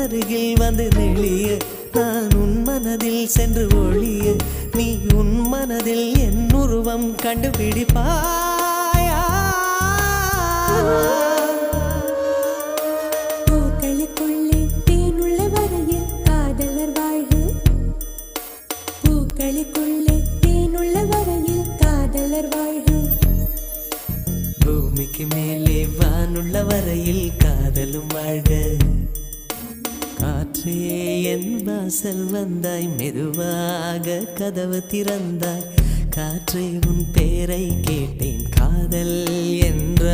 அருகில் வந்து நெளிய நான் உன் மனதில் சென்று ஒளிய நீ உன் மனதில் என் உருவம் கண்டுபிடிப்பாயா பூக்களுக்குள்ளே தேனுள்ள வரையில் காதலர் வாழ்வு பூக்களுக்குள்ளே தேனுள்ள வரையில் காதலர் வாழ்வு பூமிக்கு மேலே வானுள்ள வரையில் காதலும் வாழ்க காற்றே என் வாசல் வந்தாய் மெதுவாக கதவு திறந்தாய் காற்றே உன் பேரை கேட்டேன் காதல் என்ற